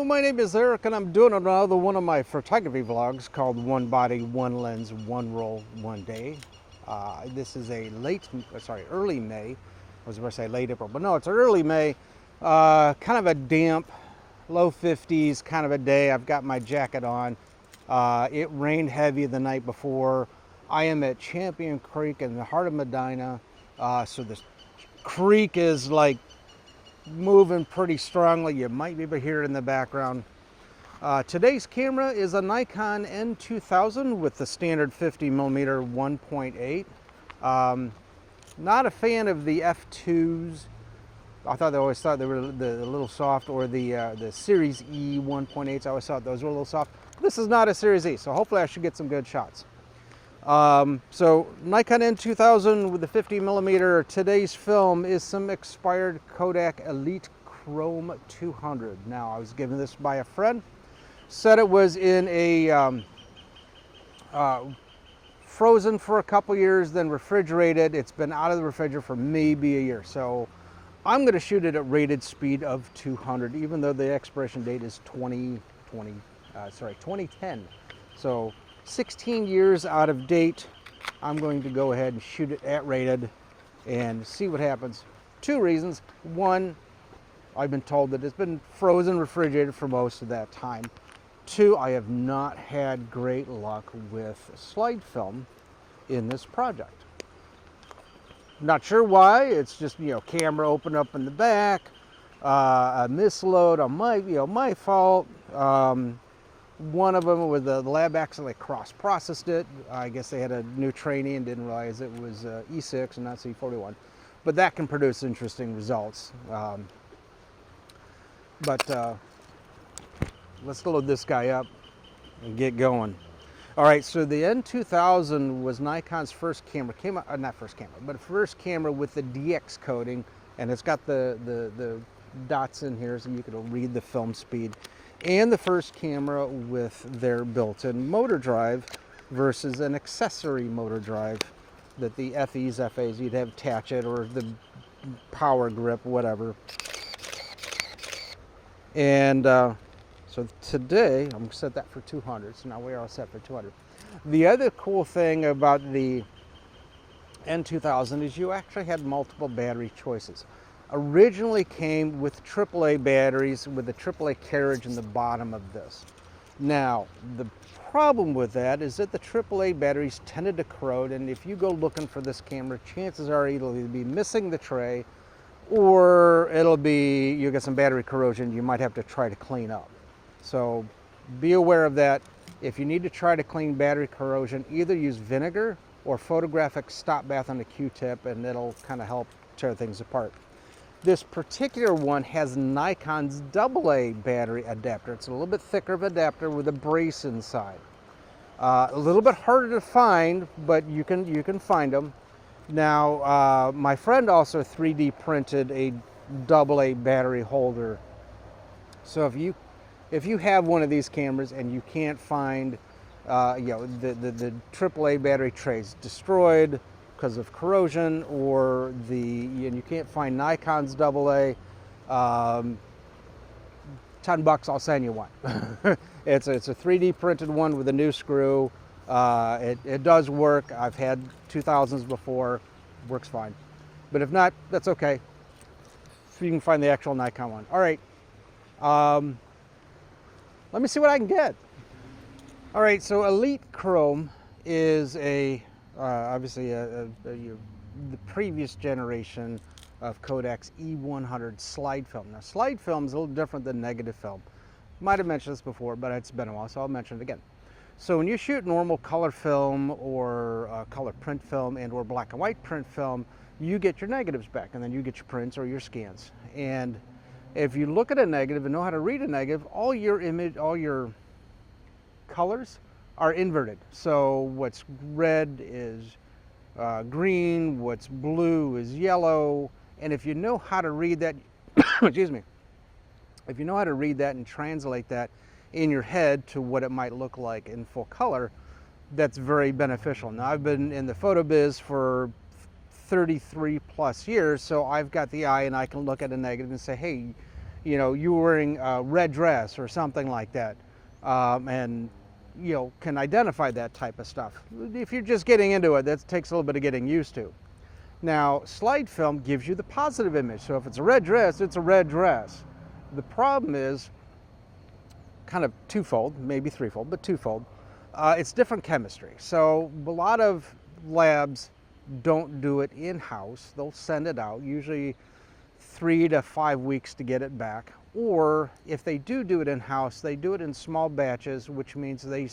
my name is Eric and I'm doing another one of my photography vlogs called One Body, One Lens, One Roll, One Day. This is a early May. I was going to say late April, but no, it's early May. Kind of a damp, low 50s kind of a day. I've got my jacket on. It rained heavy the night before. I am at Champion Creek in the heart of Medina. So the creek is like moving pretty strongly. You might be able to hear it in the background. Today's camera is a Nikon N2000 with the standard 50mm 1.8. Not a fan of the F2s. I always thought they were a little soft, or the Series E 1.8s. I always thought those were a little soft. This is not a Series E, so hopefully I should get some good shots. So Nikon N2000 with the 50mm. Today's film is some expired Kodak Elitechrome 200. Now, I was given this by a friend. Said it was in a frozen for a couple years, then refrigerated. It's been out of the refrigerator for maybe a year. So I'm going to shoot it at rated speed of 200, even though the expiration date is 2010. So 16 years out of date. I'm going to go ahead and shoot it at rated and see what happens. Two reasons. One, I've been told that it's been frozen, refrigerated for most of that time. Two, I have not had great luck with slide film in this project. Not sure why. It's just, camera open up in the back, a misload on my fault. One of them was the lab accidentally cross-processed it. I guess they had a new trainee and didn't realize it was E6 and not C41. But that can produce interesting results. Let's load this guy up and get going. All right, so the N2000 was Nikon's first camera. First camera with the DX coating, and it's got the dots in here so you can read the film speed. And the first camera with their built-in motor drive versus an accessory motor drive that the FEs, FAs, you'd have attach it, or the power grip, whatever. And so today, I'm going to set that for 200. So now we are all set for 200. The other cool thing about the N2000 is you actually had multiple battery choices. Originally came with AAA batteries with a AAA carriage in the bottom of this. Now, the problem with that is that the AAA batteries tended to corrode, and if you go looking for this camera, chances are it'll either be missing the tray or you'll get some battery corrosion you might have to try to clean up. So be aware of that. If you need to try to clean battery corrosion, either use vinegar or photographic stop bath on a Q-tip, and it'll kind of help tear things apart. This particular one has Nikon's AA battery adapter. It's a little bit thicker of adapter with a brace inside. A little bit harder to find, but you can find them. Now, my friend also 3D printed a AA battery holder. So if you have one of these cameras and you can't find, the AAA battery trays destroyed because of corrosion, or you can't find Nikon's AA, $10, I'll send you one. It's a 3D printed one with a new screw. It does work. I've had 2000s before, works fine. But if not, that's okay. You can find the actual Nikon one. All right, let me see what I can get. All right, so Elitechrome is obviously the previous generation of Kodak's E100 slide film. Now, slide film is a little different than negative film. Might have mentioned this before, but it's been a while, so I'll mention it again. So when you shoot normal color film or color print film and or black and white print film, you get your negatives back, and then you get your prints or your scans. And if you look at a negative and know how to read a negative, all your colors are inverted. So what's red is green, what's blue is yellow, and if you know how to read that, excuse me, if you know how to read that and translate that in your head to what it might look like in full color, that's very beneficial. Now, I've been in the photo biz for 33 plus years, so I've got the eye and I can look at a negative and say, hey, you know, you were wearing a red dress or something like that, and you know, can identify that type of stuff. If you're just getting into it, that takes a little bit of getting used to. Now, slide film gives you the positive image. So if it's a red dress, it's a red dress. The problem is kind of twofold, maybe threefold, but twofold. It's different chemistry. So a lot of labs don't do it in-house. They'll send it out, usually 3 to 5 weeks to get it back. Or if they do it in-house, they do it in small batches, which means they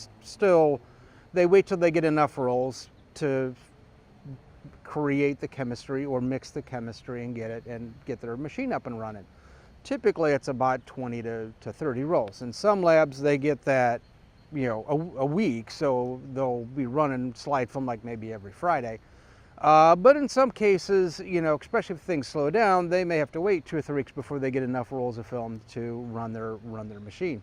wait till they get enough rolls to create the chemistry or mix the chemistry and get their machine up and running. Typically it's about 20 to 30 rolls. In some labs they get that, you know, a week, so they'll be running slide film like maybe every Friday. But in some cases, you know, especially if things slow down, they may have to wait 2 or 3 weeks before they get enough rolls of film to run their machine.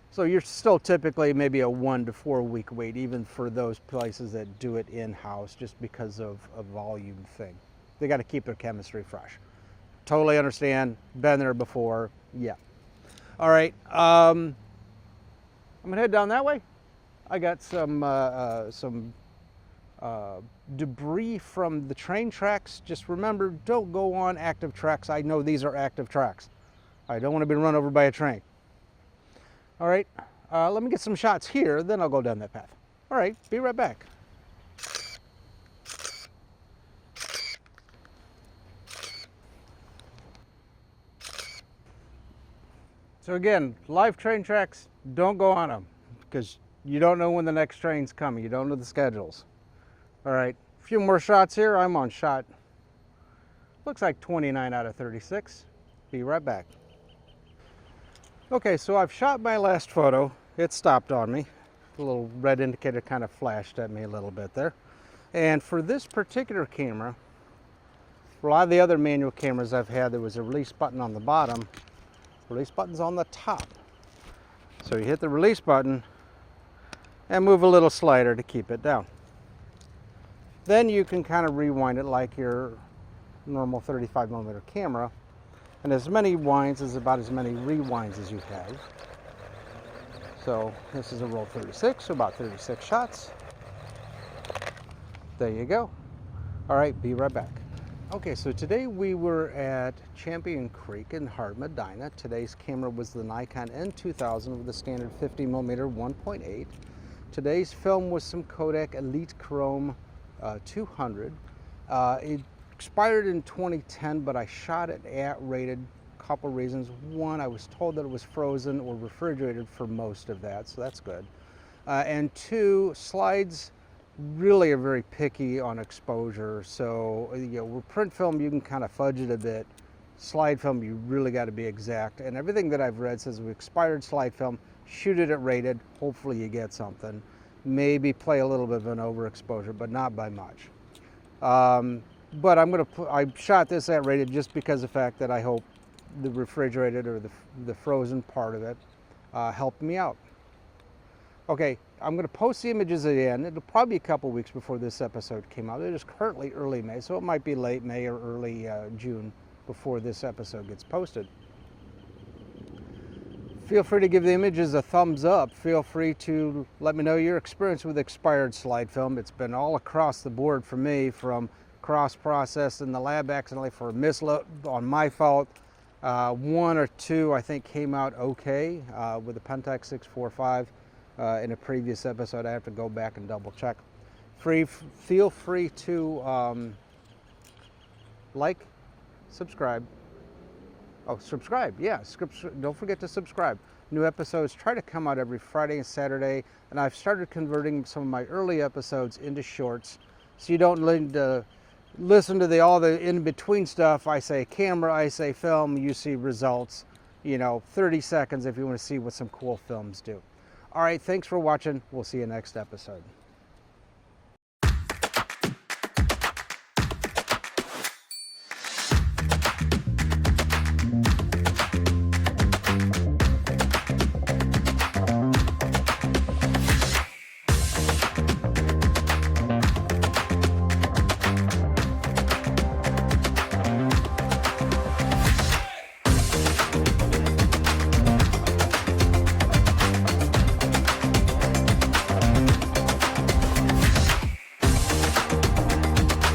So you're still typically maybe a 1 to 4 week wait, even for those places that do it in-house, just because of a volume thing. They got to keep their chemistry fresh. Totally understand, been there before, yeah. All right, I'm gonna head down that way. I got some debris from the train tracks. Just remember, don't go on active tracks. I know these are active tracks. I don't want to be run over by a train. All right, let me get some shots here, then I'll go down that path. All right, be right back. So again, live train tracks, don't go on them because you don't know when the next train's coming. You don't know the schedules. All right, a few more shots here. I'm on shot, looks like 29 out of 36. Be right back. Okay, so I've shot my last photo. It stopped on me. The little red indicator kind of flashed at me a little bit there. And for this particular camera, for a lot of the other manual cameras I've had, there was a release button on the bottom. Release button's on the top. So you hit the release button and move a little slider to keep it down. Then you can kind of rewind it like your normal 35mm camera. And as many winds is about as many rewinds as you have. So this is a roll 36, so about 36 shots. There you go. All right, be right back. Okay, so today we were at Champion Creek in Hard Medina. Today's camera was the Nikon N2000 with a standard 50mm 1.8. Today's film was some Kodak Elitechrome 200. It expired in 2010, but I shot it at rated. Couple reasons. One, I was told that it was frozen or refrigerated for most of that, so that's good. And two, slides really are very picky on exposure. So, you know, with print film, you can kind of fudge it a bit. Slide film, you really got to be exact. And everything that I've read says with expired slide film, shoot it at rated. Hopefully you get something. Maybe play a little bit of an overexposure, but not by much. But I shot this at rated just because of the fact that I hope the refrigerated or the frozen part of it helped me out. Okay, I'm going to post the images at the end. It'll probably be a couple weeks before this episode came out. It is currently early May, so it might be late May or early June before this episode gets posted. Feel free to give the images a thumbs up. Feel free to let me know your experience with expired slide film. It's been all across the board for me, from cross-processed in the lab accidentally for a misload on my fault. 1 or 2 I think came out okay with the Pentax 645. In a previous episode, I have to go back and double check. Feel free to like, subscribe. Oh, subscribe, yeah. Don't forget to subscribe. New episodes try to come out every Friday and Saturday, and I've started converting some of my early episodes into shorts, so you don't need to listen to all the in-between stuff. I say camera, I say film, you see results. You know, 30 seconds if you want to see what some cool films do. All right, thanks for watching. We'll see you next episode.